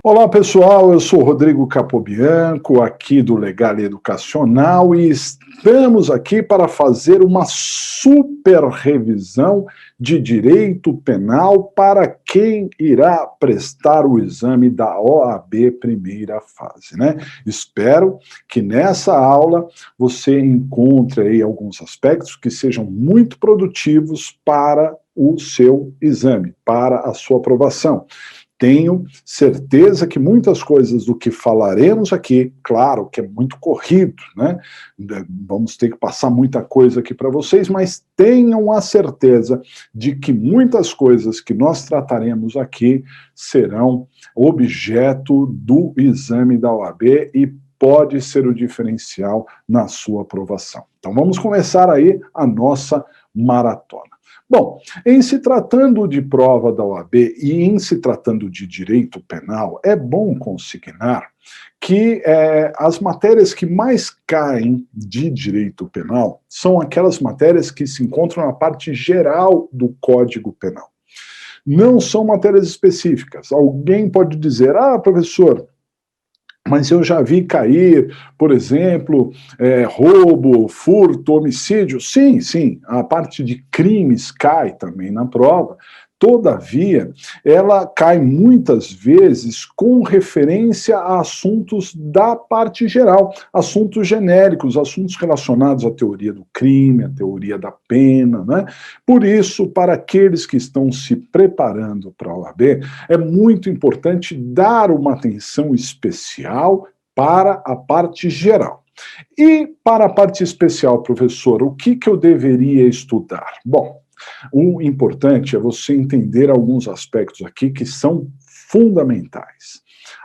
Olá pessoal, eu sou Rodrigo Capobianco, aqui do Legal Educacional, e estamos aqui para fazer uma super revisão de direito penal para quem irá prestar o exame da OAB primeira fase, né? Espero que nessa aula você encontre aí alguns aspectos que sejam muito produtivos para o seu exame, para a sua aprovação. Tenho certeza que muitas coisas do que falaremos aqui, claro que é muito corrido, né? Vamos ter que passar muita coisa aqui para vocês, mas tenham a certeza de que muitas coisas que nós trataremos aqui serão objeto do exame da OAB e pode ser o diferencial na sua aprovação. Então vamos começar aí a nossa maratona. Bom, em se tratando de prova da OAB e em se tratando de direito penal, é bom consignar que as matérias que mais caem de direito penal são aquelas matérias que se encontram na parte geral do Código Penal. Não são matérias específicas. Alguém pode dizer, professor, mas eu já vi cair, por exemplo, roubo, furto, homicídio. Sim, a parte de crimes cai também na prova. Todavia, ela cai muitas vezes com referência a assuntos da parte geral, assuntos genéricos, assuntos relacionados à teoria do crime, à teoria da pena, né? Por isso, para aqueles que estão se preparando para a OAB, é muito importante dar uma atenção especial para a parte geral. E para a parte especial, professor, o que eu deveria estudar? Bom, o importante é você entender alguns aspectos aqui que são fundamentais.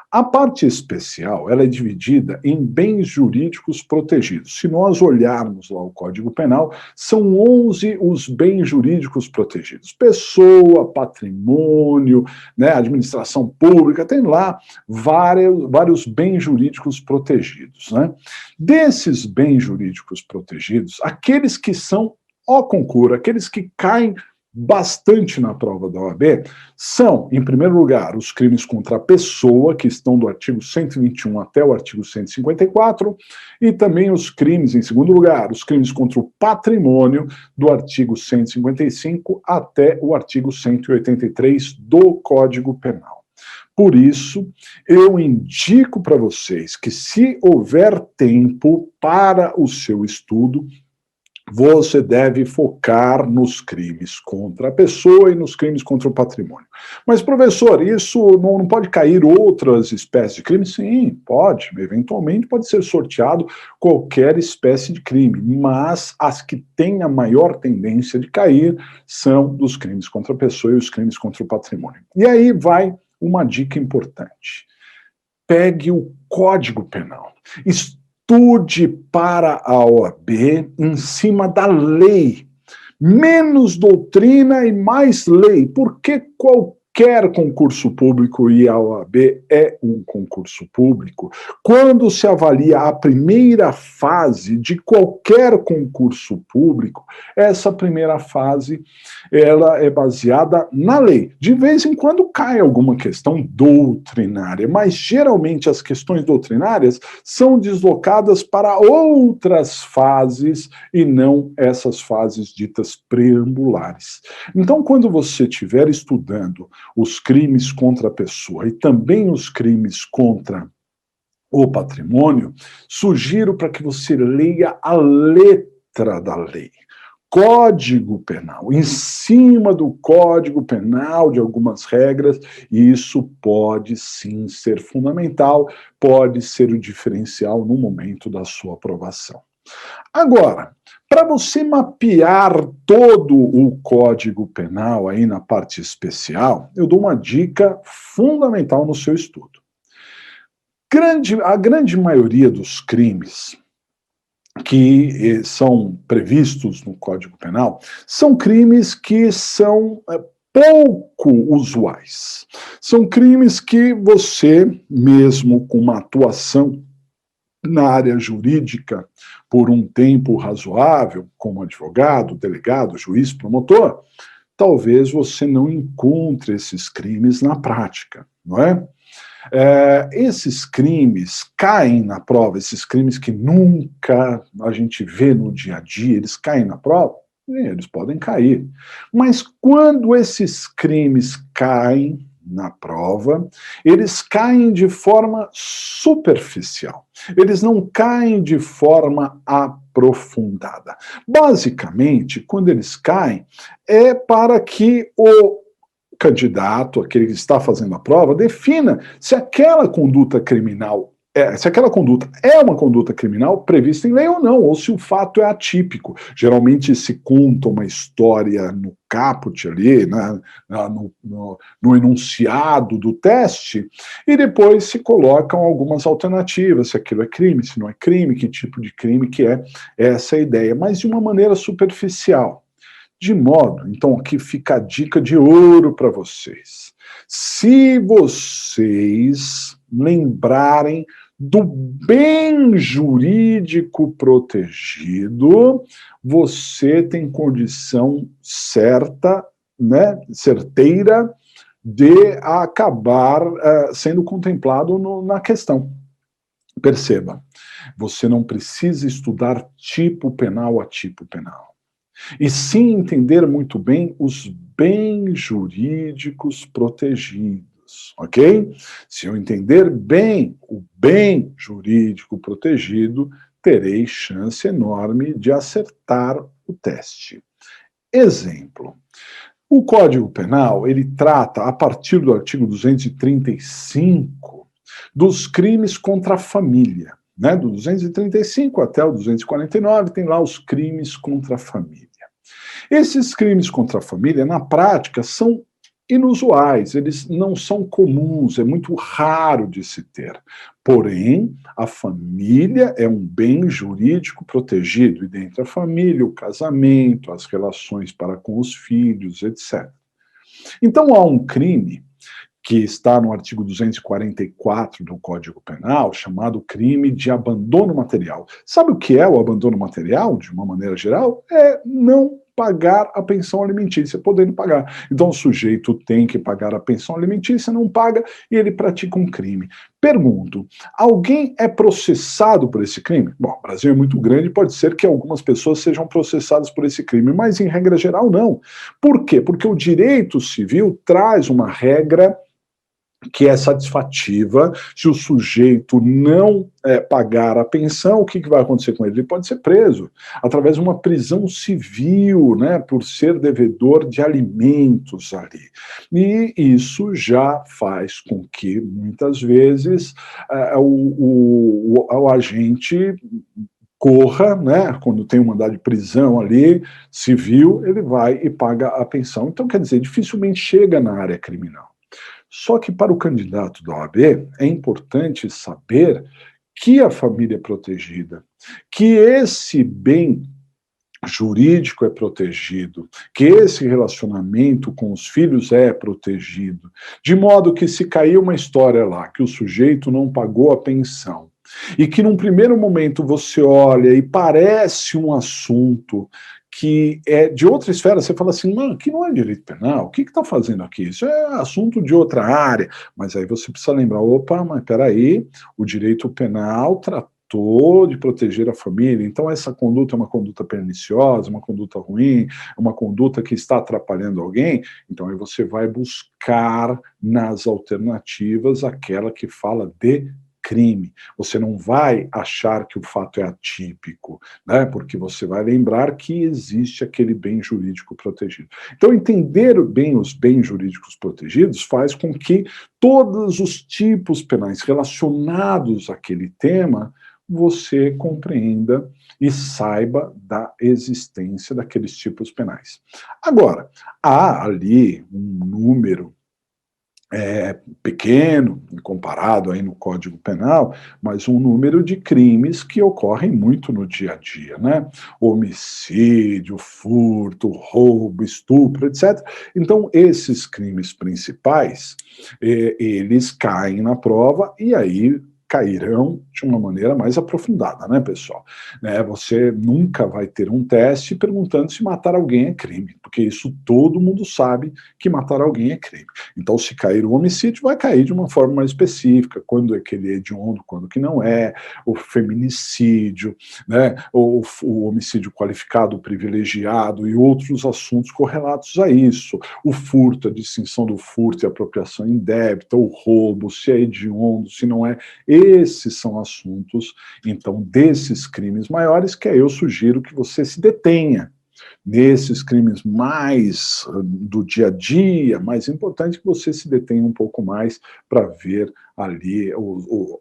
A parte especial, ela é dividida em bens jurídicos protegidos. Se nós olharmos lá o Código Penal, são 11 os bens jurídicos protegidos. Pessoa, patrimônio, né, administração pública, tem lá vários bens jurídicos protegidos, né? Desses bens jurídicos protegidos, aqueles que são ao concurso, aqueles que caem bastante na prova da OAB, são, em primeiro lugar, os crimes contra a pessoa, que estão do artigo 121 até o artigo 154, e também os crimes, em segundo lugar, os crimes contra o patrimônio, do artigo 155 até o artigo 183 do Código Penal. Por isso, eu indico para vocês que, se houver tempo para o seu estudo, você deve focar nos crimes contra a pessoa e nos crimes contra o patrimônio. Mas, professor, isso não pode cair outras espécies de crime? Sim, pode. Eventualmente pode ser sorteado qualquer espécie de crime, mas as que têm a maior tendência de cair são dos crimes contra a pessoa e os crimes contra o patrimônio. E aí vai uma dica importante. Pegue o Código Penal. Estude para a OAB em cima da lei. Menos doutrina e mais lei, porque qualquer concurso público, e a OAB é um concurso público, quando se avalia a primeira fase de qualquer concurso público, essa primeira fase ela é baseada na lei. De vez em quando cai alguma questão doutrinária, mas geralmente as questões doutrinárias são deslocadas para outras fases e não essas fases ditas preambulares. Então, quando você estiver estudando os crimes contra a pessoa e também os crimes contra o patrimônio, sugiro para que você leia a letra da lei. Código Penal, em cima do Código Penal de algumas regras, e isso pode sim ser fundamental, pode ser o diferencial no momento da sua aprovação. Agora, para você mapear todo o Código Penal aí na parte especial, eu dou uma dica fundamental no seu estudo. A grande maioria dos crimes que são previstos no Código Penal são crimes que são pouco usuais. São crimes que você, mesmo com uma atuação na área jurídica por um tempo razoável, como advogado, delegado, juiz, promotor, talvez você não encontre esses crimes na prática, não é? Esses crimes caem na prova, esses crimes que nunca a gente vê no dia a dia, eles caem na prova? Eles podem cair. Mas quando esses crimes caem na prova, eles caem de forma superficial. Eles não caem de forma aprofundada. Basicamente, quando eles caem, é para que o candidato, aquele que está fazendo a prova, defina se aquela conduta criminal se aquela conduta é uma conduta criminal prevista em lei ou não, ou se o fato é atípico. Geralmente se conta uma história no caput ali, né, no enunciado do teste, e depois se colocam algumas alternativas, se aquilo é crime, se não é crime, que tipo de crime que é essa ideia, mas de uma maneira superficial. De modo, então aqui fica a dica de ouro para vocês. Se vocês lembrarem do bem jurídico protegido, você tem condição certa, né, certeira, de acabar sendo contemplado na questão. Perceba, você não precisa estudar tipo penal a tipo penal, e sim entender muito bem os bens jurídicos protegidos, ok? Se eu entender bem o bem jurídico protegido, terei chance enorme de acertar o teste. Exemplo. O Código Penal, ele trata, a partir do artigo 235, dos crimes contra a família. Né? Do 235 até o 249, tem lá os crimes contra a família. Esses crimes contra a família, na prática, são inusuais, eles não são comuns, é muito raro de se ter. Porém, a família é um bem jurídico protegido, e dentro da família, o casamento, as relações para com os filhos, etc. Então, há um crime que está no artigo 244 do Código Penal, chamado crime de abandono material. Sabe o que é o abandono material, de uma maneira geral? É não pagar a pensão alimentícia, podendo pagar. Então o sujeito tem que pagar a pensão alimentícia, não paga, e ele pratica um crime. Pergunto, alguém é processado por esse crime? Bom, o Brasil é muito grande, pode ser que algumas pessoas sejam processadas por esse crime, mas em regra geral não. Por quê? Porque o direito civil traz uma regra que é satisfativa. Se o sujeito não pagar a pensão, o que vai acontecer com ele? Ele pode ser preso através de uma prisão civil, né, por ser devedor de alimentos ali. E isso já faz com que, muitas vezes, o agente corra, né, quando tem um mandado de prisão ali, civil, ele vai e paga a pensão. Então, quer dizer, dificilmente chega na área criminal. Só que para o candidato da OAB é importante saber que a família é protegida, que esse bem jurídico é protegido, que esse relacionamento com os filhos é protegido, de modo que se cair uma história lá, que o sujeito não pagou a pensão, e que num primeiro momento você olha e parece um assunto que é de outra esfera, você fala assim, mano, que não é direito penal, o que está fazendo aqui? Isso é assunto de outra área. Mas aí você precisa lembrar, opa, mas peraí, o direito penal tratou de proteger a família, então essa conduta é uma conduta perniciosa, uma conduta ruim, uma conduta que está atrapalhando alguém, então aí você vai buscar nas alternativas aquela que fala de crime. Você não vai achar que o fato é atípico, né? Porque você vai lembrar que existe aquele bem jurídico protegido. Então, entender bem os bens jurídicos protegidos faz com que todos os tipos penais relacionados àquele tema você compreenda e saiba da existência daqueles tipos penais. Agora, há ali um número pequeno, comparado aí no Código Penal, mas um número de crimes que ocorrem muito no dia a dia, né? Homicídio, furto, roubo, estupro, etc. Então, esses crimes principais, eles caem na prova e aí cairão de uma maneira mais aprofundada, né, pessoal? Né, você nunca vai ter um teste perguntando se matar alguém é crime, porque isso todo mundo sabe que matar alguém é crime. Então, se cair o homicídio, vai cair de uma forma mais específica, quando é que ele é hediondo, quando que não é, o feminicídio, né, o homicídio qualificado, privilegiado e outros assuntos correlatos a isso. O furto, a distinção do furto e apropriação indébita, o roubo, se é hediondo, se não é. Esses são assuntos, então, desses crimes maiores que eu sugiro que você se detenha. Nesses crimes mais do dia a dia, mais importante que você se detenha um pouco mais para ver ali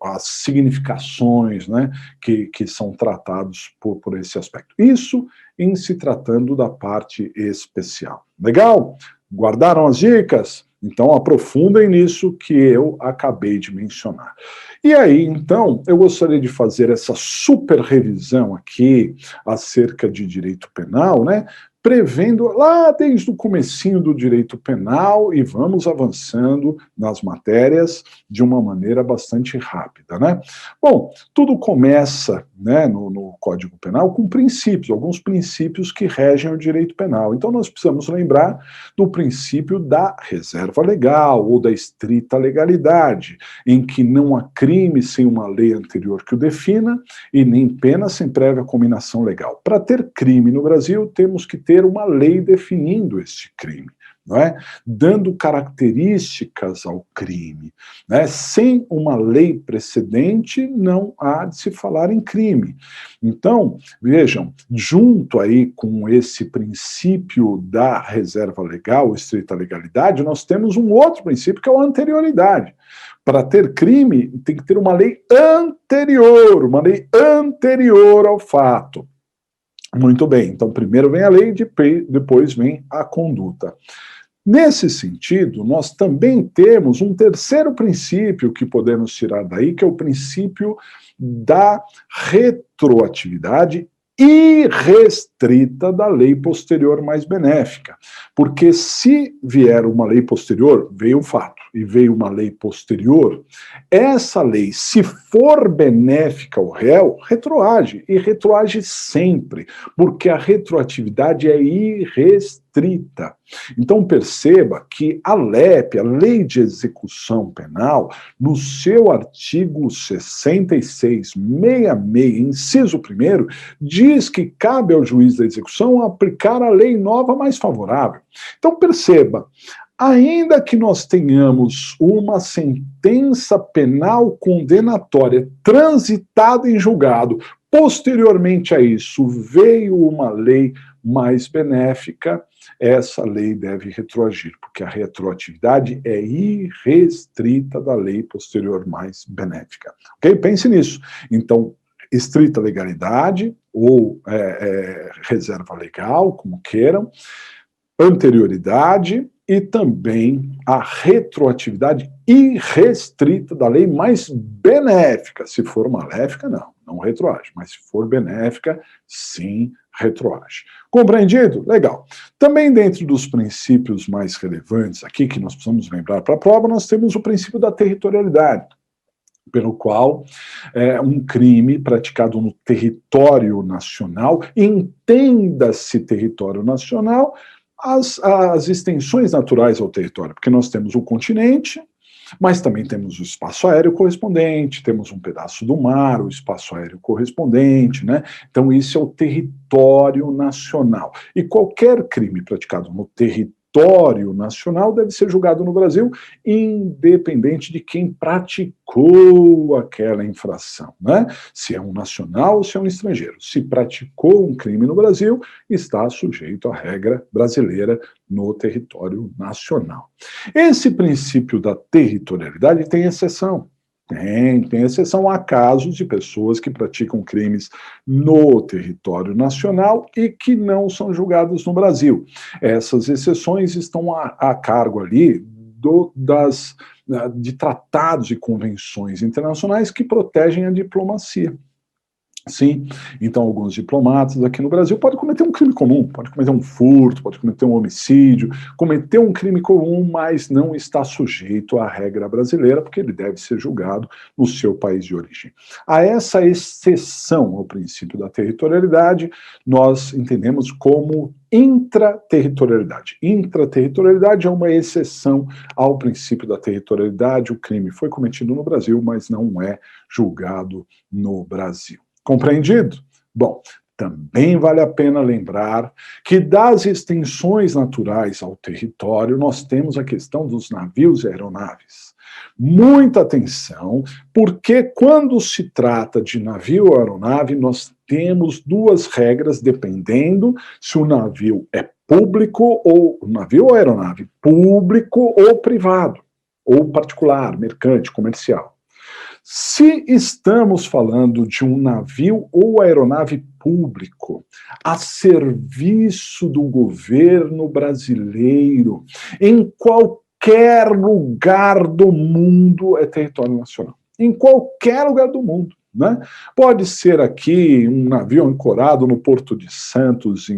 as significações, né, que são tratados por esse aspecto. Isso em se tratando da parte especial. Legal? Guardaram as dicas? Então aprofundem nisso que eu acabei de mencionar. E aí, então, eu gostaria de fazer essa super revisão aqui acerca de direito penal, né? Prevendo lá desde o comecinho do direito penal e vamos avançando nas matérias de uma maneira bastante rápida, né? Bom, tudo começa, né, no Código Penal com princípios, alguns princípios que regem o direito penal. Então nós precisamos lembrar do princípio da reserva legal ou da estrita legalidade, em que não há crime sem uma lei anterior que o defina e nem pena sem prévia cominação legal. Para ter crime no Brasil, temos que ter uma lei definindo este crime, não é? Dando características ao crime, né? Sem uma lei precedente, não há de se falar em crime. Então, vejam, junto aí com esse princípio da reserva legal, estrita legalidade, nós temos um outro princípio que é a anterioridade. Para ter crime, tem que ter uma lei anterior ao fato. Muito bem, então primeiro vem a lei, depois vem a conduta. Nesse sentido, nós também temos um terceiro princípio que podemos tirar daí, que é o princípio da retroatividade irrestrita da lei posterior mais benéfica. Porque se vier uma lei posterior, veio o fato, e veio uma lei posterior, essa lei, se for benéfica ao réu, retroage, e retroage sempre, porque a retroatividade é irrestrita. Então perceba que a LEP, a Lei de Execução Penal, no seu artigo 66, inciso 1º, diz que cabe ao juiz da execução aplicar a lei nova mais favorável. Então perceba, ainda que nós tenhamos uma sentença penal condenatória transitada em julgado, posteriormente a isso veio uma lei mais benéfica, essa lei deve retroagir, porque a retroatividade é irrestrita da lei posterior mais benéfica. Ok? Pense nisso. Então, estrita legalidade ou reserva legal, como queiram, anterioridade e também a retroatividade irrestrita da lei mais benéfica. Se for maléfica, não retroage, mas se for benéfica, sim, retroage. Compreendido? Legal. Também dentro dos princípios mais relevantes aqui, que nós precisamos lembrar para a prova, nós temos o princípio da territorialidade, pelo qual um crime praticado no território nacional, entenda-se território nacional, as extensões naturais ao território, porque nós temos o continente, mas também temos o espaço aéreo correspondente, temos um pedaço do mar, o espaço aéreo correspondente, né? Então isso é o território nacional. E qualquer crime praticado no território nacional deve ser julgado no Brasil, independente de quem praticou aquela infração, né? Se é um nacional ou se é um estrangeiro. Se praticou um crime no Brasil, está sujeito à regra brasileira no território nacional. Esse princípio da territorialidade tem exceção. Tem exceção a casos de pessoas que praticam crimes no território nacional e que não são julgados no Brasil. Essas exceções estão a cargo ali de tratados e convenções internacionais que protegem a diplomacia. Sim, então alguns diplomatas aqui no Brasil podem cometer um crime comum, pode cometer um furto, pode cometer um homicídio, cometer um crime comum, mas não está sujeito à regra brasileira, porque ele deve ser julgado no seu país de origem. A essa exceção ao princípio da territorialidade, nós entendemos como intraterritorialidade. Intraterritorialidade é uma exceção ao princípio da territorialidade, o crime foi cometido no Brasil, mas não é julgado no Brasil. Compreendido? Bom, também vale a pena lembrar que das extensões naturais ao território, nós temos a questão dos navios e aeronaves. Muita atenção, porque quando se trata de navio ou aeronave, nós temos duas regras dependendo se o navio é público ou navio ou aeronave, público ou privado, ou particular, mercante, comercial. Se estamos falando de um navio ou aeronave público a serviço do governo brasileiro, em qualquer lugar do mundo é território nacional. Em qualquer lugar do mundo. Né? Pode ser aqui um navio ancorado no Porto de Santos,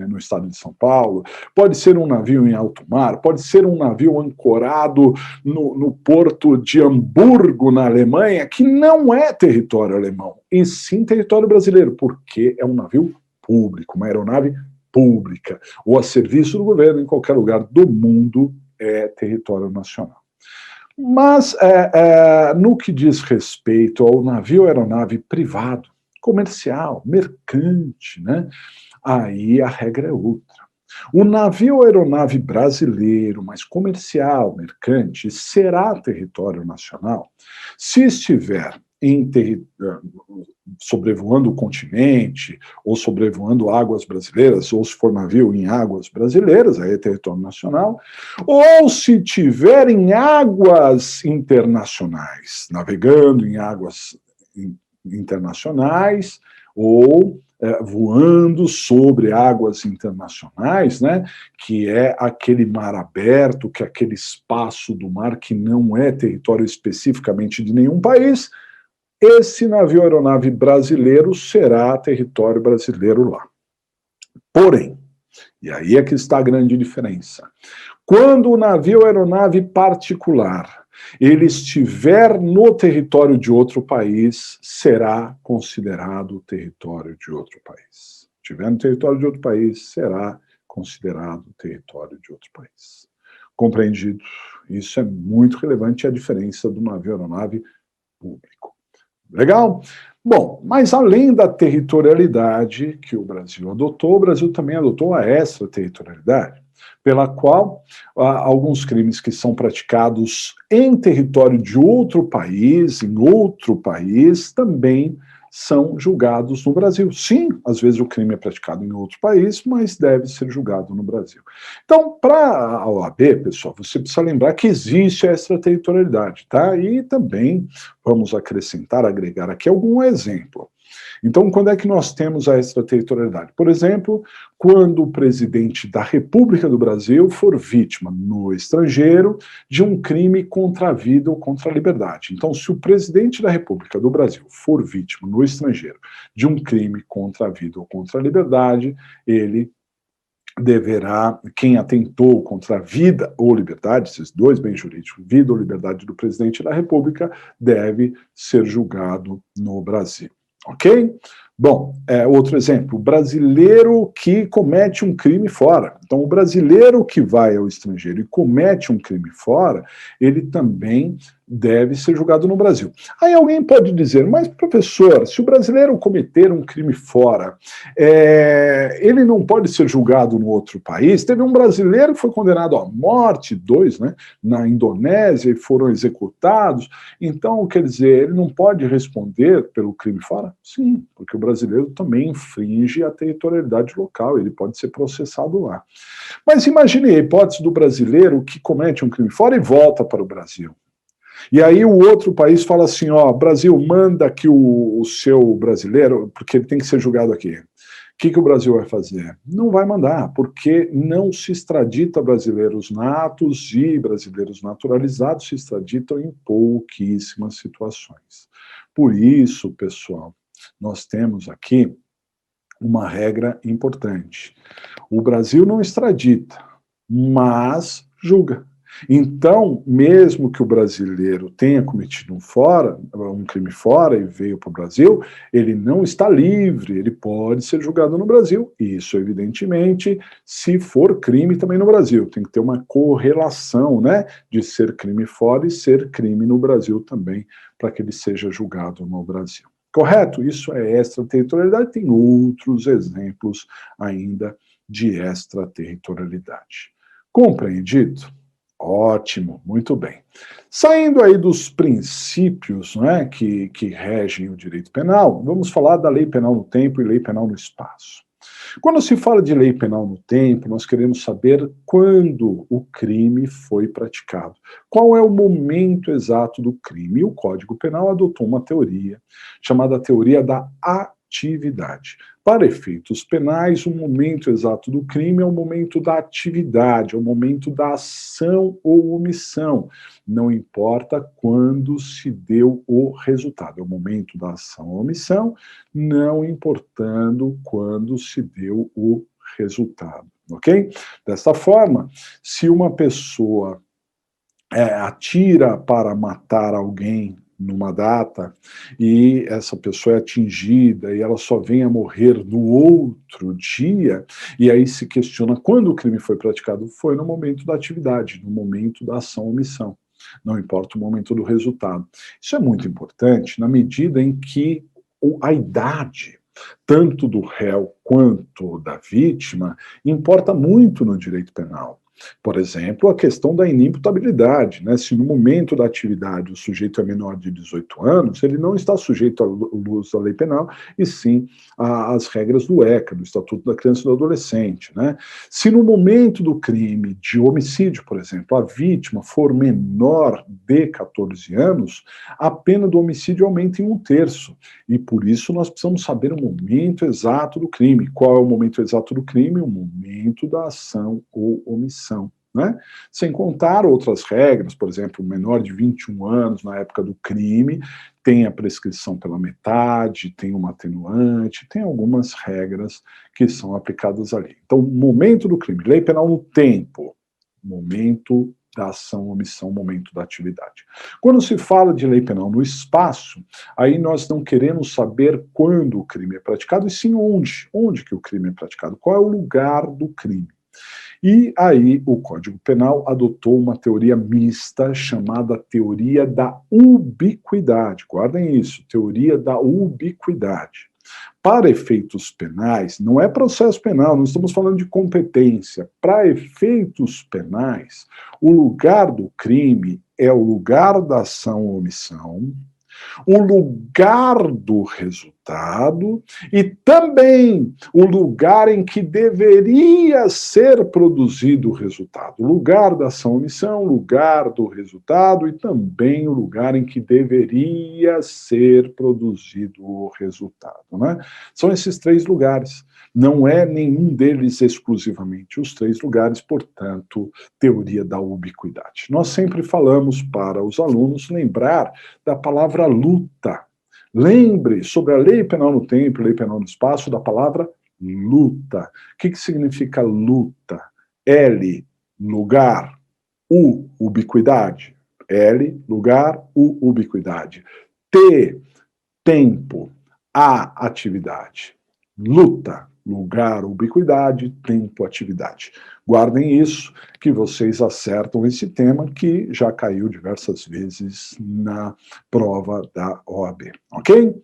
no estado de São Paulo, pode ser um navio em alto mar, pode ser um navio ancorado no porto de Hamburgo, na Alemanha, que não é território alemão, e sim território brasileiro, porque é um navio público, uma aeronave pública, ou a serviço do governo em qualquer lugar do mundo é território nacional. Mas, no que diz respeito ao navio aeronave privado, comercial, mercante, né, aí a regra é outra. O navio aeronave brasileiro, mas comercial, mercante, será território nacional se estiver sobrevoando o continente, ou sobrevoando águas brasileiras, ou se for navio em águas brasileiras, aí é território nacional, ou se tiver em águas internacionais, navegando em águas internacionais, ou voando sobre águas internacionais, né, que é aquele mar aberto, que é aquele espaço do mar que não é território especificamente de nenhum país. Esse navio aeronave brasileiro será território brasileiro lá. Porém, e aí é que está a grande diferença, quando o navio aeronave particular ele estiver no território de outro país, será considerado território de outro país. Estiver no território de outro país, será considerado território de outro país. Compreendido? Isso é muito relevante, a diferença do navio aeronave público. Legal? Bom, mas além da territorialidade que o Brasil adotou, o Brasil também adotou a extraterritorialidade, pela qual alguns crimes que são praticados em território de outro país, em outro país, também são julgados no Brasil. Sim, às vezes o crime é praticado em outro país, mas deve ser julgado no Brasil. Então, para a OAB, pessoal, você precisa lembrar que existe a extraterritorialidade, tá? E também vamos acrescentar, agregar aqui algum exemplo. Então, quando é que nós temos a extraterritorialidade? Por exemplo, quando o presidente da República do Brasil for vítima no estrangeiro de um crime contra a vida ou contra a liberdade. Então, se o presidente da República do Brasil for vítima no estrangeiro de um crime contra a vida ou contra a liberdade, ele deverá, quem atentou contra a vida ou liberdade, esses dois bens jurídicos, vida ou liberdade do presidente da República, deve ser julgado no Brasil. Ok? Bom, outro exemplo, o brasileiro que comete um crime fora. Então, o brasileiro que vai ao estrangeiro e comete um crime fora, ele também deve ser julgado no Brasil. Aí alguém pode dizer, mas professor, se o brasileiro cometer um crime fora, ele não pode ser julgado no outro país? Teve um brasileiro que foi condenado à morte, 2, né, na Indonésia, e foram executados. Então, quer dizer, ele não pode responder pelo crime fora? Sim, porque o brasileiro também infringe a territorialidade local, ele pode ser processado lá. Mas imagine a hipótese do brasileiro que comete um crime fora e volta para o Brasil. E aí o outro país fala assim, ó, Brasil, manda aqui o seu brasileiro, porque ele tem que ser julgado aqui. O que o Brasil vai fazer? Não vai mandar, porque não se extradita brasileiros natos e brasileiros naturalizados se extraditam em pouquíssimas situações. Por isso, pessoal, nós temos aqui uma regra importante. O Brasil não extradita, mas julga. Então, mesmo que o brasileiro tenha cometido um crime fora e veio para o Brasil, ele não está livre, ele pode ser julgado no Brasil. Isso, evidentemente, se for crime também no Brasil. Tem que ter uma correlação, né, de ser crime fora e ser crime no Brasil também, para que ele seja julgado no Brasil. Correto? Isso é extraterritorialidade. Tem outros exemplos ainda de extraterritorialidade. Compreendido? Ótimo, muito bem. Saindo aí dos princípios, né, que regem o direito penal, vamos falar da lei penal no tempo e lei penal no espaço. Quando se fala de lei penal no tempo, nós queremos saber quando o crime foi praticado. Qual é o momento exato do crime? E o Código Penal adotou uma teoria chamada teoria da atividade. Para efeitos penais, o momento exato do crime é o momento da atividade, é o momento da ação ou omissão. Não importa quando se deu o resultado, é o momento da ação ou omissão, não importando quando se deu o resultado, ok? Desta forma, se uma pessoa atira para matar alguém numa data e essa pessoa é atingida e ela só vem a morrer no outro dia, e aí se questiona quando o crime foi praticado. Foi no momento da atividade, no momento da ação ou omissão. Não importa o momento do resultado. Isso é muito importante na medida em que a idade, tanto do réu quanto da vítima, importa muito no direito penal. Por exemplo, a questão da inimputabilidade, né? Se no momento da atividade o sujeito é menor de 18 anos, ele não está sujeito à luz da lei penal, e sim às regras do ECA, do Estatuto da Criança e do Adolescente, né? Se no momento do crime de homicídio, por exemplo, a vítima for menor de 14 anos, a pena do homicídio aumenta em 1/3, e por isso nós precisamos saber o momento exato do crime. Qual é o momento exato do crime? O momento da ação ou omissão. Né? Sem contar outras regras, por exemplo, o menor de 21 anos na época do crime tem a prescrição pela metade, tem uma atenuante, tem algumas regras que são aplicadas ali. Então, momento do crime, lei penal no tempo, momento da ação, omissão, momento da atividade. Quando se fala de lei penal no espaço, aí nós não queremos saber quando o crime é praticado, e sim onde que o crime é praticado, qual é o lugar do crime. E aí o Código Penal adotou uma teoria mista chamada teoria da ubiquidade. Guardem isso, teoria da ubiquidade. Para efeitos penais, não é processo penal, não estamos falando de competência. Para efeitos penais, o lugar do crime é o lugar da ação ou omissão, o lugar do resultado e também o lugar em que deveria ser produzido o resultado. O lugar da ação ou omissão, lugar do resultado e também o lugar em que deveria ser produzido o resultado. Né? São esses 3 lugares. Não é nenhum deles exclusivamente os 3 lugares, portanto, teoria da ubiquidade. Nós sempre falamos para os alunos lembrar da palavra luta. Lembre sobre a lei penal no tempo, lei penal no espaço, da palavra luta. O que significa luta? L, lugar, U, ubiquidade. L, lugar, U, ubiquidade. T, tempo, A, atividade. Luta, lugar, ubiquidade, tempo, atividade. Guardem isso, que vocês acertam esse tema que já caiu diversas vezes na prova da OAB, ok?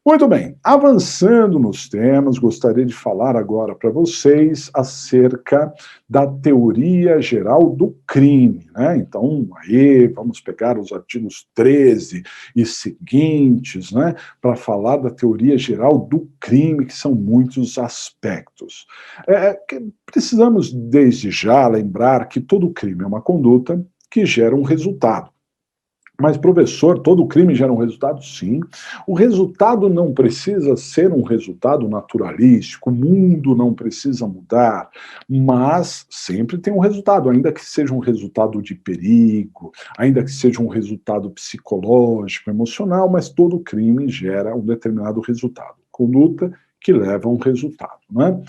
Muito bem, avançando nos temas, gostaria de falar agora para vocês acerca da teoria geral do crime, né? Então, aí, vamos pegar os artigos 13 e seguintes, né, para falar da teoria geral do crime, que são muitos aspectos. Precisamos, desde já, lembrar que todo crime é uma conduta que gera um resultado. Mas, professor, todo crime gera um resultado? Sim. O resultado não precisa ser um resultado naturalístico, o mundo não precisa mudar, mas sempre tem um resultado, ainda que seja um resultado de perigo, ainda que seja um resultado psicológico, emocional, mas todo crime gera um determinado resultado. conduta que leva a um resultado, né?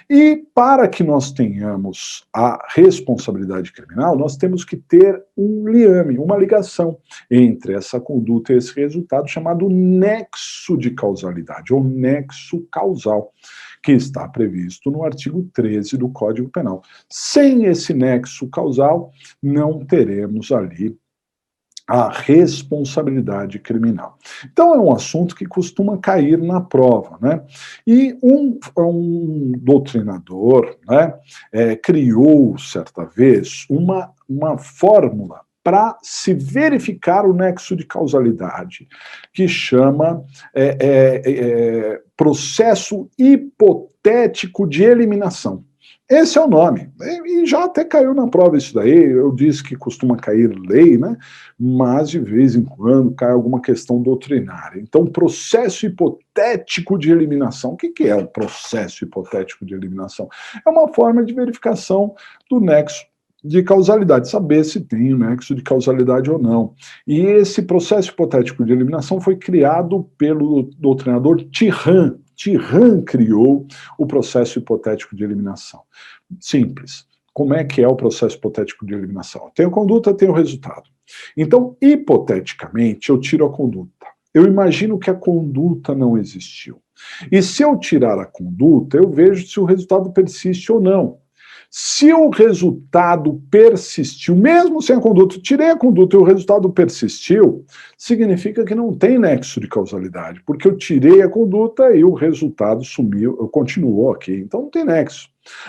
E para que nós tenhamos a responsabilidade criminal, nós temos que ter um liame, uma ligação entre essa conduta e esse resultado, chamado nexo de causalidade, ou nexo causal, que está previsto no artigo 13 do Código Penal. Sem esse nexo causal, não teremos ali a responsabilidade criminal. Então é um assunto que costuma cair na prova, né? E um doutrinador, né, criou, certa vez, uma fórmula para se verificar o nexo de causalidade, que chama processo hipotético de eliminação. Esse é o nome. E já até caiu na prova isso daí. Eu disse que costuma cair lei, né? Mas de vez em quando cai alguma questão doutrinária. Então, processo hipotético de eliminação. O que é um processo hipotético de eliminação? É uma forma de verificação do nexo de causalidade, saber se tem um nexo de causalidade ou não. E esse processo hipotético de eliminação foi criado pelo doutrinador Tirran. Tirran criou o processo hipotético de eliminação. Simples. Como é que é o processo hipotético de eliminação? Tenho conduta, tenho resultado. Então, hipoteticamente, eu tiro a conduta. Eu imagino que a conduta não existiu. E se eu tirar a conduta, eu vejo se o resultado persiste ou não. Se o resultado persistiu, mesmo sem a conduta, tirei a conduta e o resultado persistiu, significa que não tem nexo de causalidade, porque eu tirei a conduta e o resultado sumiu, continuou aqui, então não tem nexo.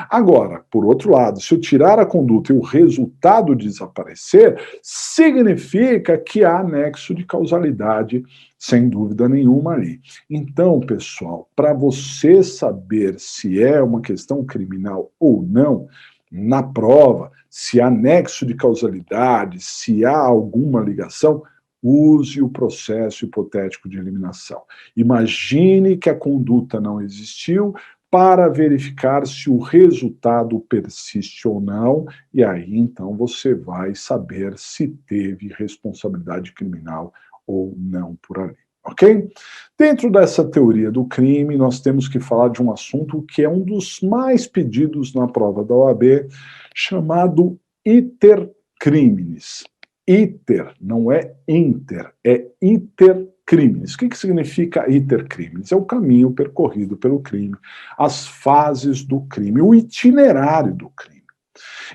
Agora, por outro lado, se eu tirar a conduta e o resultado desaparecer, significa que há nexo de causalidade, sem dúvida nenhuma ali. Então, pessoal, para você saber se é uma questão criminal ou não, na prova, se há nexo de causalidade, se há alguma ligação, use o processo hipotético de eliminação. Imagine que a conduta não existiu, para verificar se o resultado persiste ou não, e aí então você vai saber se teve responsabilidade criminal ou não por ali, ok? Dentro dessa teoria do crime, nós temos que falar de um assunto que é um dos mais pedidos na prova da OAB, chamado iter criminis. Iter, não é inter, é iter crimes. O que significa iter crimes? É o caminho percorrido pelo crime, as fases do crime, o itinerário do crime.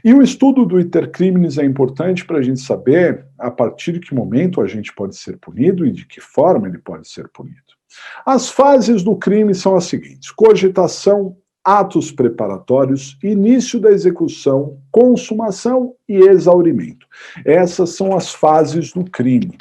E o estudo do iter crimes é importante para a gente saber a partir de que momento a gente pode ser punido e de que forma ele pode ser punido. As fases do crime são as seguintes: cogitação, atos preparatórios, início da execução, consumação e exaurimento. Essas são as fases do crime.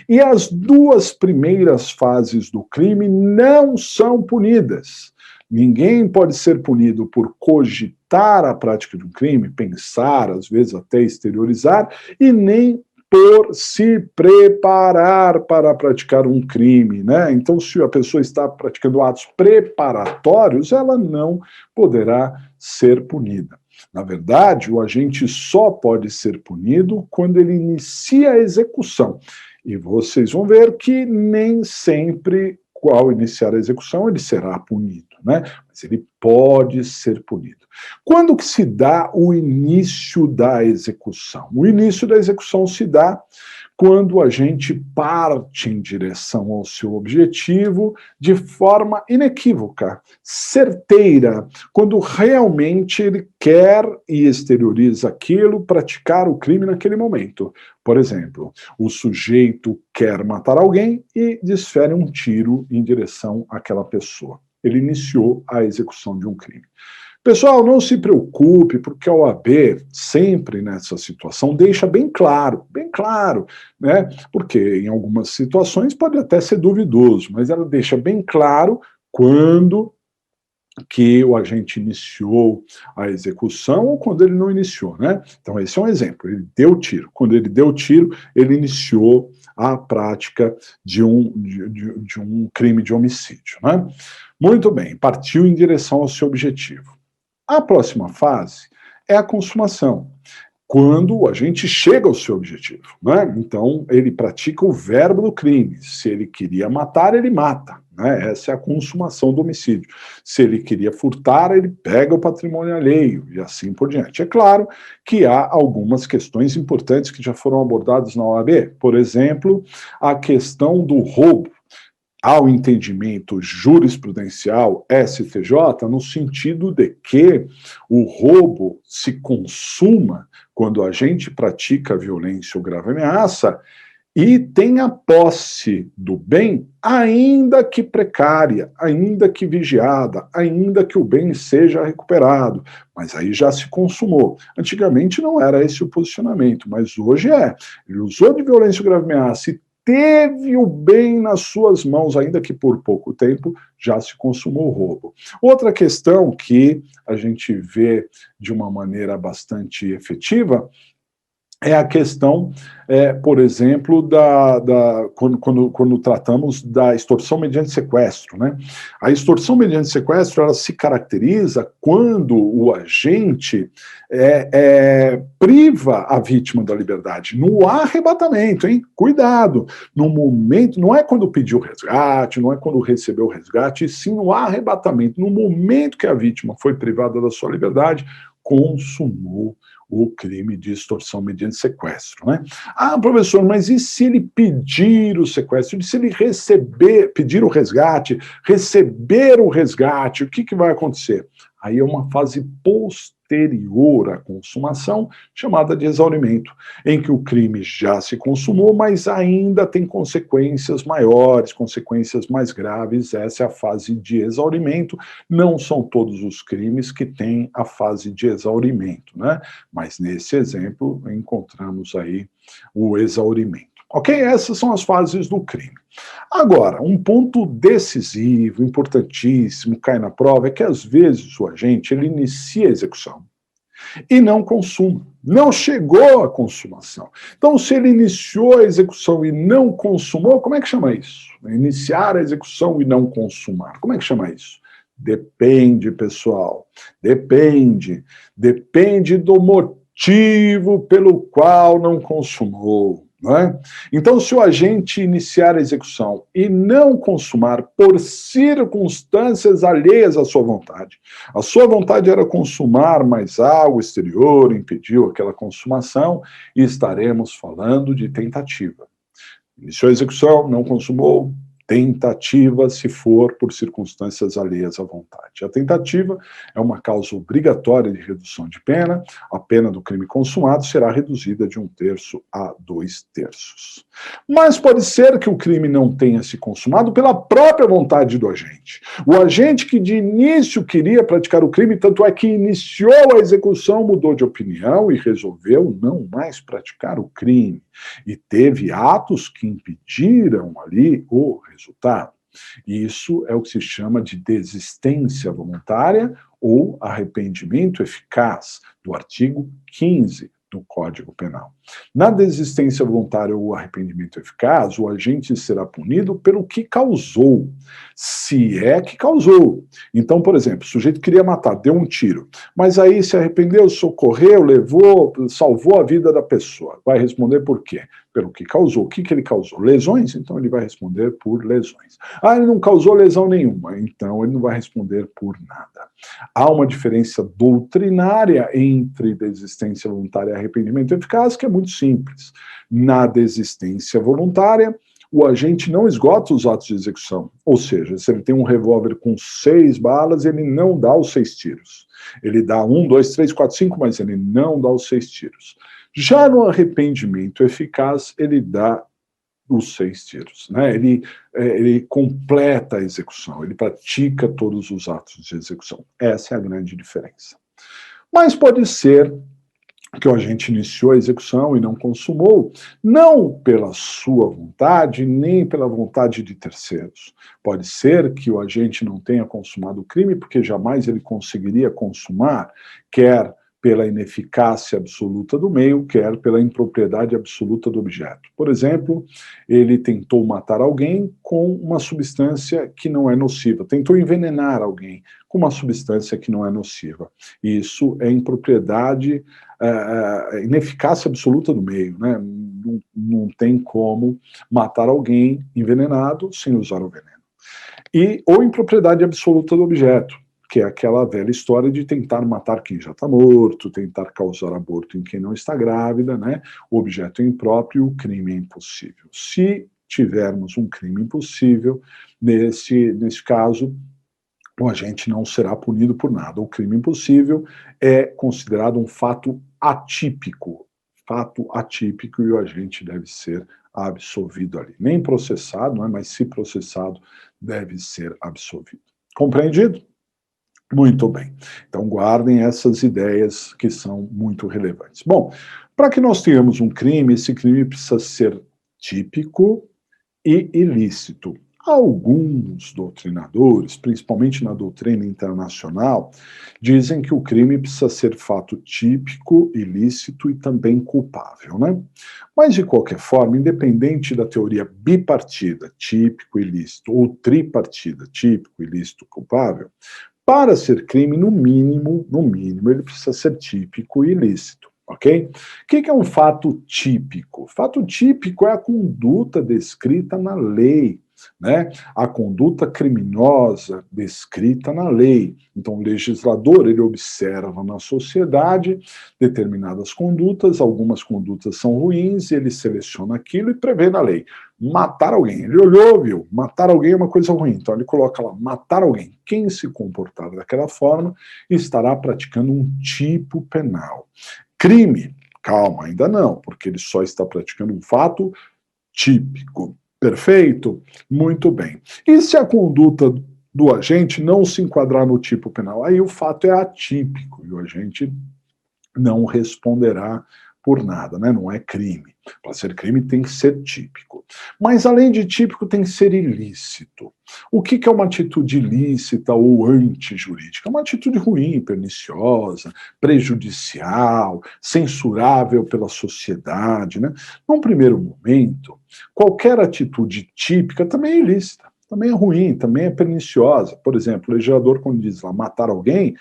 E as duas primeiras fases do crime não são punidas. Ninguém pode ser punido por cogitar a prática de um crime, pensar, às vezes até exteriorizar, e nem por se preparar para praticar um crime, né? Então, se a pessoa está praticando atos preparatórios, ela não poderá ser punida. Na verdade, o agente só pode ser punido quando ele inicia a execução. E vocês vão ver que nem sempre, ao iniciar a execução, ele será punido, né? Mas ele pode ser punido. Quando que se dá o início da execução? O início da execução se dá quando a gente parte em direção ao seu objetivo de forma inequívoca, certeira, quando realmente ele quer e exterioriza aquilo, praticar o crime naquele momento. Por exemplo, o sujeito quer matar alguém e desfere um tiro em direção àquela pessoa. Ele iniciou a execução de um crime. Pessoal, não se preocupe, porque a OAB sempre nessa situação deixa bem claro, né? Porque em algumas situações pode até ser duvidoso, mas ela deixa bem claro quando que o agente iniciou a execução ou quando ele não iniciou, né? Então esse é um exemplo, ele deu o tiro. Quando ele deu o tiro, ele iniciou a prática de um crime de homicídio, né? Muito bem, partiu em direção ao seu objetivo. A próxima fase é a consumação. quando o agente chega ao seu objetivo, né? Então, ele pratica o verbo do crime. Se ele queria matar, ele mata, né? Essa é a consumação do homicídio. Se ele queria furtar, ele pega o patrimônio alheio, e assim por diante. É claro que há algumas questões importantes que já foram abordadas na OAB. Por exemplo, a questão do roubo. Ao entendimento jurisprudencial STJ, no sentido de que o roubo se consuma quando a gente pratica violência ou grave ameaça e tem a posse do bem, ainda que precária, ainda que vigiada, ainda que o bem seja recuperado. Mas aí já se consumou. Antigamente não era esse o posicionamento, mas hoje é. Ele usou de violência ou grave ameaça e teve o bem nas suas mãos, ainda que por pouco tempo, já se consumou o roubo. Outra questão que a gente vê de uma maneira bastante efetiva é a questão, por exemplo, quando tratamos da extorsão mediante sequestro, né? A extorsão mediante sequestro, ela se caracteriza quando o agente priva a vítima da liberdade, no arrebatamento, hein? Cuidado! No momento, não é quando pediu resgate, não é quando recebeu o resgate, e sim no arrebatamento, no momento que a vítima foi privada da sua liberdade, consumou o crime de extorsão mediante sequestro, né? Ah, professor, mas e se ele pedir o sequestro? E se ele pedir o resgate, receber o resgate, o que vai acontecer? Aí é uma fase posterior à consumação, chamada de exaurimento, em que o crime já se consumou, mas ainda tem consequências maiores, consequências mais graves. Essa é a fase de exaurimento. Não são todos os crimes que têm a fase de exaurimento, né? Mas nesse exemplo encontramos aí o exaurimento. Ok? Essas são as fases do crime. Agora, um ponto decisivo, importantíssimo, cai na prova, é que às vezes o agente ele inicia a execução e não consuma. Não chegou à consumação. Então, se ele iniciou a execução e não consumou, como é que chama isso? Iniciar a execução e não consumar. Como é que chama isso? Depende, pessoal. Depende. Depende do motivo pelo qual não consumou. Não é? Então, se o agente iniciar a execução e não consumar por circunstâncias alheias à sua vontade era consumar, mas algo exterior impediu aquela consumação, e estaremos falando de tentativa. Iniciou a execução, não consumou, tentativa se for por circunstâncias alheias à vontade. A tentativa é uma causa obrigatória de redução de pena. A pena do crime consumado será reduzida de 1/3 a 2/3. Mas pode ser que o crime não tenha se consumado pela própria vontade do agente. O agente que de início queria praticar o crime, tanto é que iniciou a execução, mudou de opinião e resolveu não mais praticar o crime. E teve atos que impediram ali o resultado. Isso é o que se chama de desistência voluntária ou arrependimento eficaz, do artigo 15 do Código Penal. Na desistência voluntária ou arrependimento eficaz, o agente será punido pelo que causou, se é que causou. Então, por exemplo, o sujeito queria matar, deu um tiro, mas aí se arrependeu, socorreu, levou, salvou a vida da pessoa. Vai responder por quê? Pelo que causou. O que ele causou? Lesões? Então ele vai responder por lesões. Ah, ele não causou lesão nenhuma, então ele não vai responder por nada. Há uma diferença doutrinária entre desistência voluntária e arrependimento eficaz, que é muito simples. Na desistência voluntária, o agente não esgota os atos de execução. Ou seja, se ele tem um revólver com 6 balas, ele não dá os 6 tiros. Ele dá 1, 2, 3, 4, 5, mas ele não dá os 6 tiros. Já no arrependimento eficaz, ele dá os 6 tiros, né? Ele completa a execução, ele pratica todos os atos de execução. Essa é a grande diferença. Mas pode ser que o agente iniciou a execução e não consumou, não pela sua vontade, nem pela vontade de terceiros. Pode ser que o agente não tenha consumado o crime, porque jamais ele conseguiria consumar, quer pela ineficácia absoluta do meio, quer pela impropriedade absoluta do objeto. Por exemplo, ele tentou matar alguém com uma substância que não é nociva, tentou envenenar alguém com uma substância que não é nociva. Isso é impropriedade ineficácia absoluta no meio, né? Não tem como matar alguém envenenado sem usar o veneno. Ou impropriedade absoluta do objeto, que é aquela velha história de tentar matar quem já está morto, tentar causar aborto em quem não está grávida, né? O objeto é impróprio, o crime é impossível. Se tivermos um crime impossível, nesse caso, o agente não será punido por nada. O crime impossível é considerado um fato atípico, e o agente deve ser absolvido ali. Nem processado, não é? Mas se processado, deve ser absolvido. Compreendido? Muito bem. Então guardem essas ideias que são muito relevantes. Bom, para que nós tenhamos um crime, esse crime precisa ser típico e ilícito. Alguns doutrinadores, principalmente na doutrina internacional, dizem que o crime precisa ser fato típico, ilícito e também culpável, né? Mas, de qualquer forma, independente da teoria bipartida, típico, ilícito, ou tripartida, típico, ilícito, culpável, para ser crime, no mínimo, ele precisa ser típico e ilícito. Ok? O que é um fato típico? Fato típico é a conduta descrita na lei, né? A conduta criminosa descrita na lei. Então, o legislador, ele observa na sociedade determinadas condutas, algumas condutas são ruins, ele seleciona aquilo e prevê na lei. Matar alguém. Ele olhou, viu? Matar alguém é uma coisa ruim. Então, ele coloca lá, matar alguém. Quem se comportar daquela forma estará praticando um tipo penal. Crime, calma, ainda não, porque ele só está praticando um fato típico. Perfeito? Muito bem. E se a conduta do agente não se enquadrar no tipo penal? Aí o fato é atípico e o agente não responderá por nada, né? Não é crime. Para ser crime tem que ser típico. Mas além de típico, tem que ser ilícito. O que é uma atitude ilícita ou antijurídica? Uma atitude ruim, perniciosa, prejudicial, censurável pela sociedade, né? Num primeiro momento, qualquer atitude típica também é ilícita, também é ruim, também é perniciosa. Por exemplo, o legislador, quando diz lá matar alguém,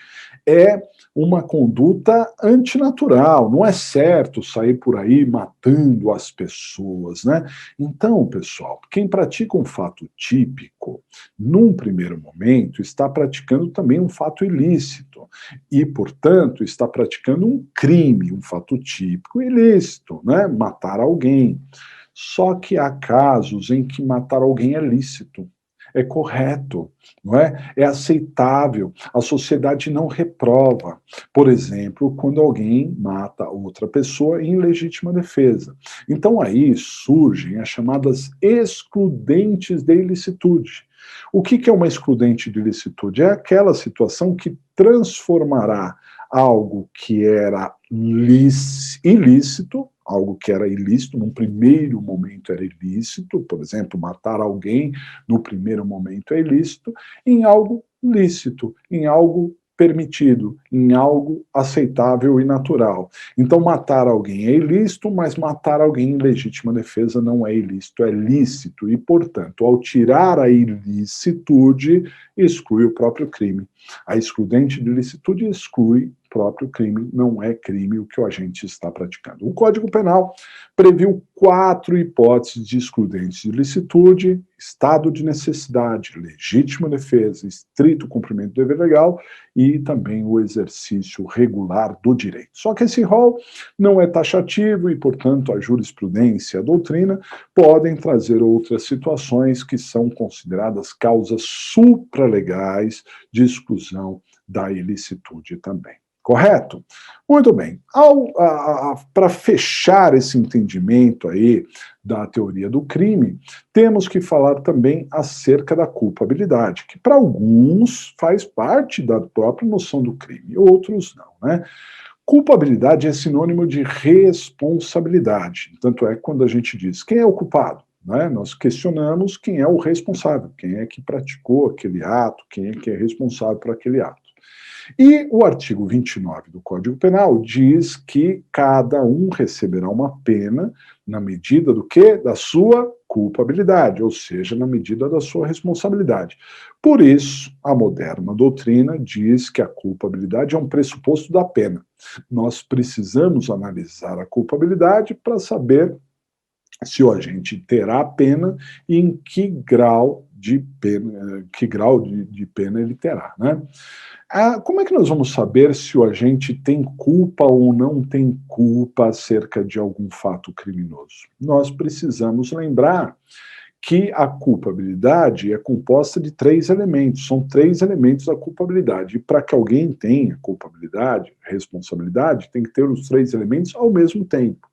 é uma conduta antinatural, não é certo sair por aí matando as pessoas, né? Então, pessoal, quem pratica um fato típico, num primeiro momento, está praticando também um fato ilícito e, portanto, está praticando um crime, um fato típico ilícito, né? Matar alguém. Só que há casos em que matar alguém é lícito. É correto, não é? É aceitável, a sociedade não reprova. Por exemplo, quando alguém mata outra pessoa em legítima defesa. Então aí surgem as chamadas excludentes de ilicitude. O que é uma excludente de ilicitude? É aquela situação que transformará algo que era ilícito, algo que era ilícito, num primeiro momento era ilícito, por exemplo, matar alguém no primeiro momento é ilícito, em algo lícito, em algo permitido, em algo aceitável e natural. Então, matar alguém é ilícito, mas matar alguém em legítima defesa não é ilícito, é lícito. E, portanto, ao tirar a ilicitude, exclui o próprio crime. A excludente de ilicitude exclui o próprio crime, não é crime o que o agente está praticando. O Código Penal previu 4 hipóteses de excludentes de ilicitude: estado de necessidade, legítima defesa, estrito cumprimento do dever legal e também o exercício regular do direito. Só que esse rol não é taxativo e, portanto, a jurisprudência e a doutrina podem trazer outras situações que são consideradas causas supralegais de exclusão da ilicitude também. Correto? Muito bem. Para fechar esse entendimento aí da teoria do crime, temos que falar também acerca da culpabilidade, que para alguns faz parte da própria noção do crime, outros não, né? Culpabilidade é sinônimo de responsabilidade. Tanto é que quando a gente diz quem é o culpado, né, nós questionamos quem é o responsável, quem é que praticou aquele ato, quem é que é responsável por aquele ato. E o artigo 29 do Código Penal diz que cada um receberá uma pena na medida do quê? Da sua culpabilidade, ou seja, na medida da sua responsabilidade. Por isso, a moderna doutrina diz que a culpabilidade é um pressuposto da pena. Nós precisamos analisar a culpabilidade para saber se o agente terá pena e em que grau de pena ele terá, né? Como é que nós vamos saber se o agente tem culpa ou não tem culpa acerca de algum fato criminoso? Nós precisamos lembrar que a culpabilidade é composta de 3 elementos, são 3 elementos da culpabilidade. E para que alguém tenha culpabilidade, responsabilidade, tem que ter os 3 elementos ao mesmo tempo.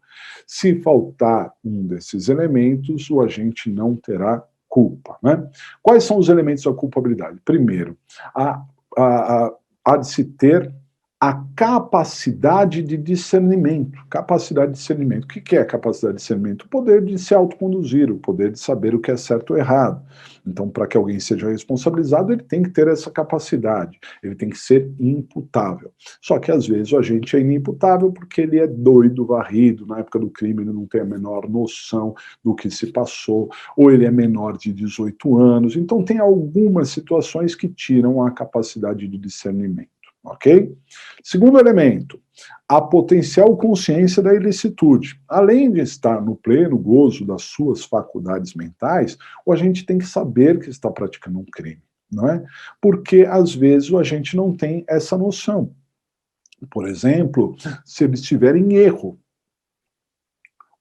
Se faltar um desses elementos, o agente não terá culpa, né? Quais são os elementos da culpabilidade? Primeiro, há de se ter a capacidade de discernimento. Capacidade de discernimento. O que é a capacidade de discernimento? O poder de se autoconduzir, o poder de saber o que é certo ou errado. Então, para que alguém seja responsabilizado, ele tem que ter essa capacidade, ele tem que ser imputável. Só que, às vezes, o agente é inimputável porque ele é doido, varrido, na época do crime ele não tem a menor noção do que se passou, ou ele é menor de 18 anos. Então, tem algumas situações que tiram a capacidade de discernimento. Ok? Segundo elemento, a potencial consciência da ilicitude. Além de estar no pleno gozo das suas faculdades mentais, o agente tem que saber que está praticando um crime, não é? Porque, às vezes, o agente não tem essa noção. Por exemplo, se ele estiver em erro,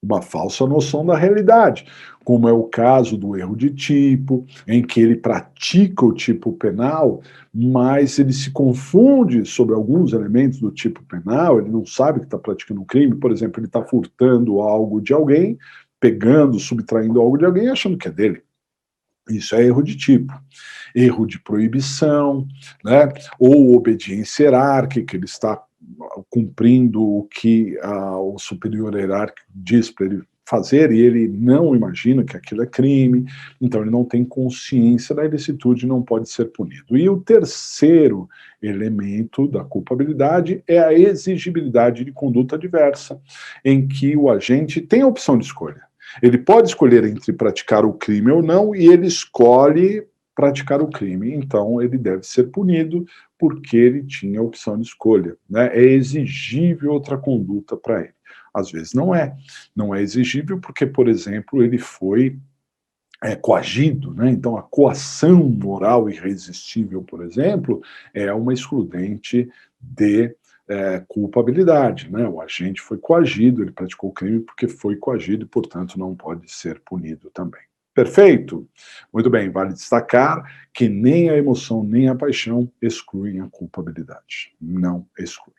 uma falsa noção da realidade, como é o caso do erro de tipo, em que ele pratica o tipo penal, mas ele se confunde sobre alguns elementos do tipo penal, ele não sabe que está praticando um crime, por exemplo, ele está furtando algo de alguém, pegando, subtraindo algo de alguém, achando que é dele. Isso é erro de tipo. Erro de proibição, né? Ou obediência hierárquica, ele está cumprindo o que o superior hierárquico diz para ele fazer e ele não imagina que aquilo é crime, então ele não tem consciência da ilicitude e não pode ser punido. E o terceiro elemento da culpabilidade é a exigibilidade de conduta diversa, em que o agente tem a opção de escolha. Ele pode escolher entre praticar o crime ou não e ele escolhe praticar o crime, então ele deve ser punido porque ele tinha a opção de escolha, né? É exigível outra conduta para ele. Às vezes não é. Não é exigível porque, por exemplo, ele foi coagido, né? Então a coação moral irresistível, por exemplo, é uma excludente de culpabilidade, né? O agente foi coagido, ele praticou o crime porque foi coagido e, portanto, não pode ser punido também. Perfeito? Muito bem, vale destacar que nem a emoção nem a paixão excluem a culpabilidade. Não excluem.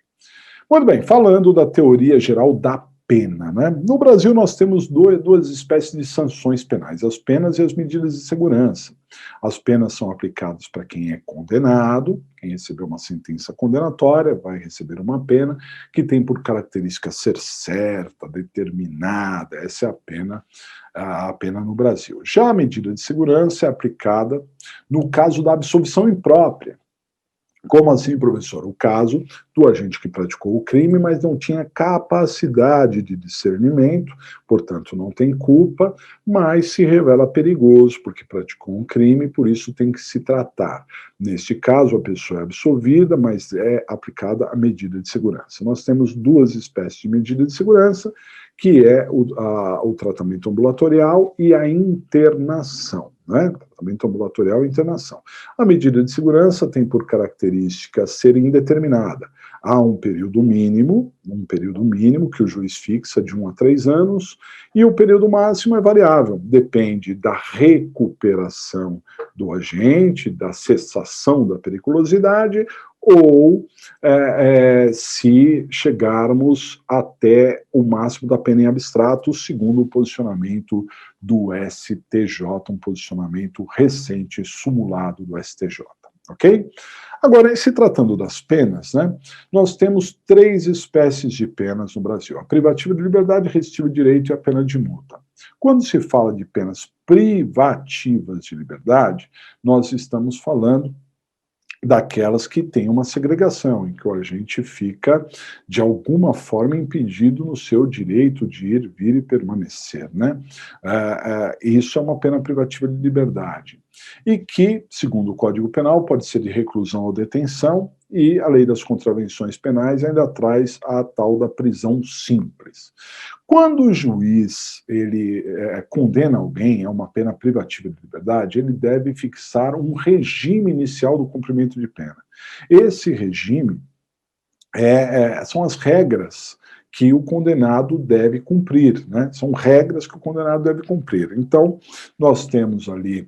Muito bem, falando da teoria geral da pena, né? No Brasil nós temos duas espécies de sanções penais, as penas e as medidas de segurança. As penas são aplicadas para quem é condenado, quem recebeu uma sentença condenatória vai receber uma pena que tem por característica ser certa, determinada, essa é a pena no Brasil. Já a medida de segurança é aplicada no caso da absolvição imprópria. Como assim, professor? O caso do agente que praticou o crime, mas não tinha capacidade de discernimento, portanto não tem culpa, mas se revela perigoso porque praticou um crime, por isso tem que se tratar. Neste caso, a pessoa é absolvida, mas é aplicada a medida de segurança. Nós temos duas espécies de medida de segurança, que é o tratamento ambulatorial e a internação. Né? Tratamento ambulatorial e internação. A medida de segurança tem por característica ser indeterminada. Há um período mínimo que o juiz fixa de 1 a 3 anos, e o período máximo é variável, depende da recuperação do agente, da cessação da periculosidade, ou se chegarmos até o máximo da pena em abstrato, segundo o posicionamento do STJ, um posicionamento recente, sumulado do STJ, ok? Agora, se tratando das penas, né, nós temos 3 espécies de penas no Brasil: a privativa de liberdade, restritiva de direito e a pena de multa. Quando se fala de penas privativas de liberdade, nós estamos falando daquelas que têm uma segregação, em que o agente fica, de alguma forma, impedido no seu direito de ir, vir e permanecer, né? Isso é uma pena privativa de liberdade. E que, segundo o Código Penal, pode ser de reclusão ou detenção, e a lei das contravenções penais ainda traz a tal da prisão simples. Quando o juiz ele condena alguém a uma pena privativa de liberdade, ele deve fixar um regime inicial do cumprimento de pena. Esse regime são as regras que o condenado deve cumprir, né? São regras que o condenado deve cumprir. Então, nós temos ali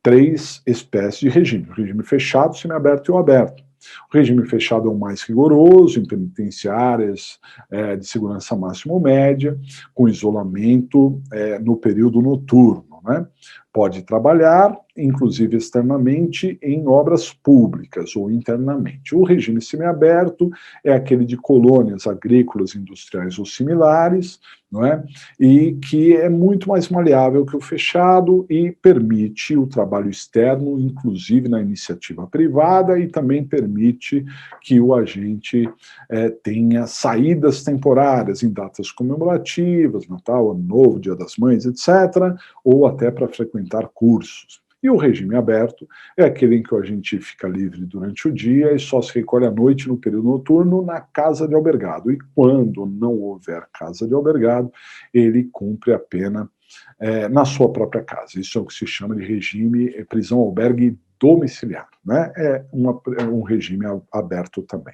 três espécies de regime: o regime fechado, semiaberto e o aberto. O regime fechado é o mais rigoroso, em penitenciárias de segurança máxima ou média, com isolamento no período noturno, né? Pode trabalhar, inclusive externamente, em obras públicas ou internamente. O regime semiaberto é aquele de colônias agrícolas, industriais ou similares, não é? E que é muito mais maleável que o fechado e permite o trabalho externo, inclusive na iniciativa privada, e também permite que o agente tenha saídas temporárias em datas comemorativas, Natal, Ano Novo, Dia das Mães, etc., ou até para frequentar cursos. E o regime aberto é aquele em que o agente fica livre durante o dia e só se recolhe à noite no período noturno na casa de albergado. E quando não houver casa de albergado, ele cumpre a pena na sua própria casa. Isso é o que se chama de regime prisão-albergue domiciliar, né? É um regime aberto também.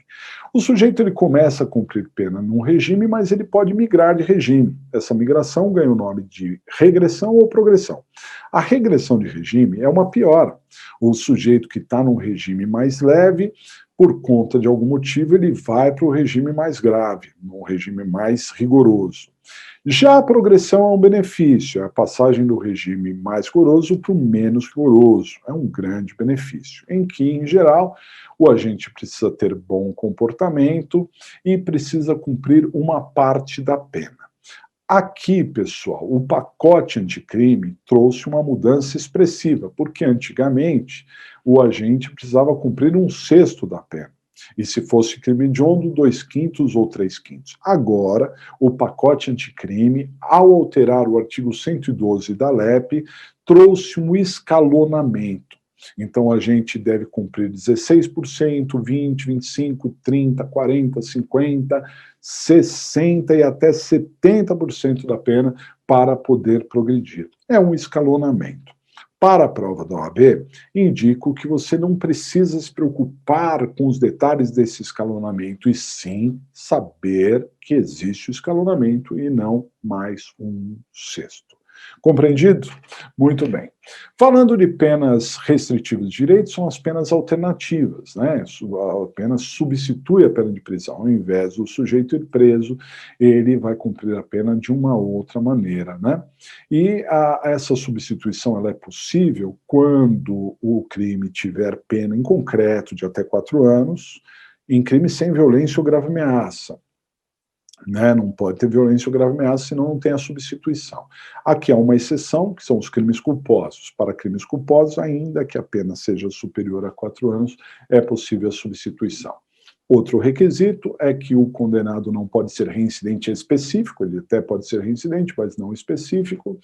O sujeito ele começa a cumprir pena num regime, mas ele pode migrar de regime. Essa migração ganha o nome de regressão ou progressão. A regressão de regime é uma piora. O sujeito que está num regime mais leve, por conta de algum motivo, ele vai para o regime mais grave, num regime mais rigoroso. Já a progressão é um benefício, é a passagem do regime mais rigoroso para o menos rigoroso. É um grande benefício, em que, em geral, o agente precisa ter bom comportamento e precisa cumprir uma parte da pena. Aqui, pessoal, o pacote anticrime trouxe uma mudança expressiva, porque antigamente o agente precisava cumprir 1/6 da pena. E se fosse crime hediondo, 2/5 ou 3/5. Agora, o pacote anticrime, ao alterar o artigo 112 da LEP, trouxe um escalonamento. Então, a gente deve cumprir 16%, 20%, 25%, 30%, 40%, 50%, 60% e até 70% da pena para poder progredir. É um escalonamento. Para a prova da OAB, indico que você não precisa se preocupar com os detalhes desse escalonamento, e sim saber que existe o escalonamento e não mais 1/6. Compreendido? Muito bem. Falando de penas restritivas de direitos, são as penas alternativas, né? A pena substitui a pena de prisão. Ao invés do sujeito ir preso, ele vai cumprir a pena de uma outra maneira, né? E essa substituição ela é possível quando o crime tiver pena em concreto de até 4 anos, em crime sem violência ou grave ameaça. Né? Não pode ter violência ou grave ameaça, senão não tem a substituição. Aqui há uma exceção, que são os crimes culposos. Para crimes culposos, ainda que a pena seja superior a 4 anos, é possível a substituição. Outro requisito é que o condenado não pode ser reincidente específico, ele até pode ser reincidente, mas não específico,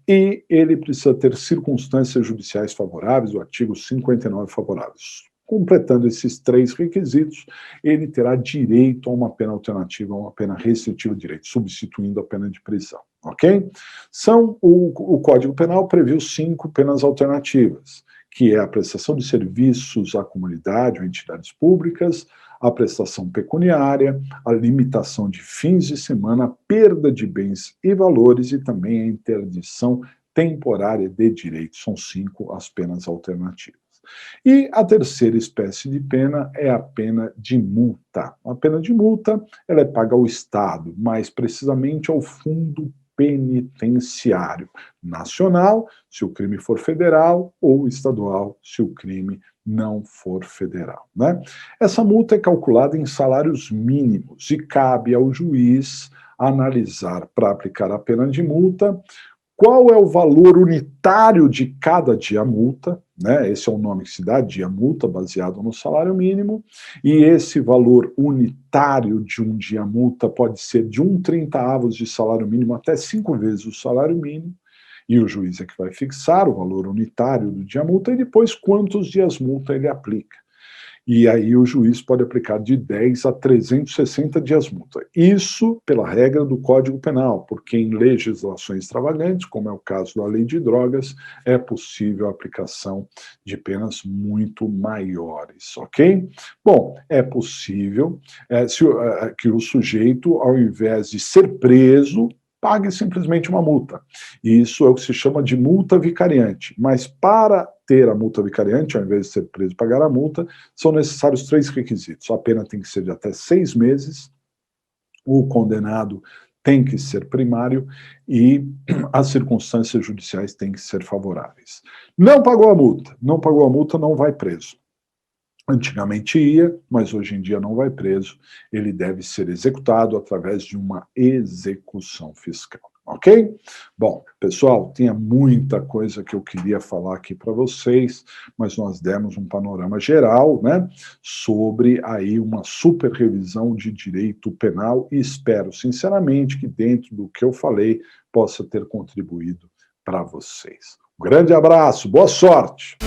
e ele precisa ter circunstâncias judiciais favoráveis, o artigo 59 favoráveis. Completando esses 3 requisitos, ele terá direito a uma pena alternativa, a uma pena restritiva de direito, substituindo a pena de prisão, ok? O Código Penal previu 5 penas alternativas, que é a prestação de serviços à comunidade ou entidades públicas, a prestação pecuniária, a limitação de fins de semana, a perda de bens e valores e também a interdição temporária de direitos. São 5 as penas alternativas. E a terceira espécie de pena é a pena de multa. A pena de multa ela é paga ao Estado, mais precisamente ao Fundo Penitenciário Nacional, se o crime for federal, ou estadual, se o crime não for federal, né? Essa multa é calculada em salários mínimos e cabe ao juiz analisar, para aplicar a pena de multa, qual é o valor unitário de cada dia-multa, né? Esse é o nome que se dá, dia-multa, baseado no salário mínimo, e esse valor unitário de um dia-multa pode ser de 1/30 de salário mínimo até 5 vezes o salário mínimo, e o juiz é que vai fixar o valor unitário do dia-multa e depois quantos dias-multa ele aplica. E aí o juiz pode aplicar de 10 a 360 dias-multa. Isso pela regra do Código Penal, porque em legislações extravagantes, como é o caso da lei de drogas, é possível a aplicação de penas muito maiores, ok? Bom, é possível que o sujeito, ao invés de ser preso, pague simplesmente uma multa. E isso é o que se chama de multa vicariante. Mas para ter a multa vicariante, ao invés de ser preso e pagar a multa, são necessários 3 requisitos. A pena tem que ser de até 6 meses, o condenado tem que ser primário e as circunstâncias judiciais têm que ser favoráveis. Não pagou a multa, não vai preso. Antigamente ia, mas hoje em dia não vai preso. Ele deve ser executado através de uma execução fiscal. Ok? Bom, pessoal, tinha muita coisa que eu queria falar aqui para vocês, mas nós demos um panorama geral, né, sobre aí uma super revisão de direito penal e espero, sinceramente, que dentro do que eu falei possa ter contribuído para vocês. Um grande abraço, boa sorte!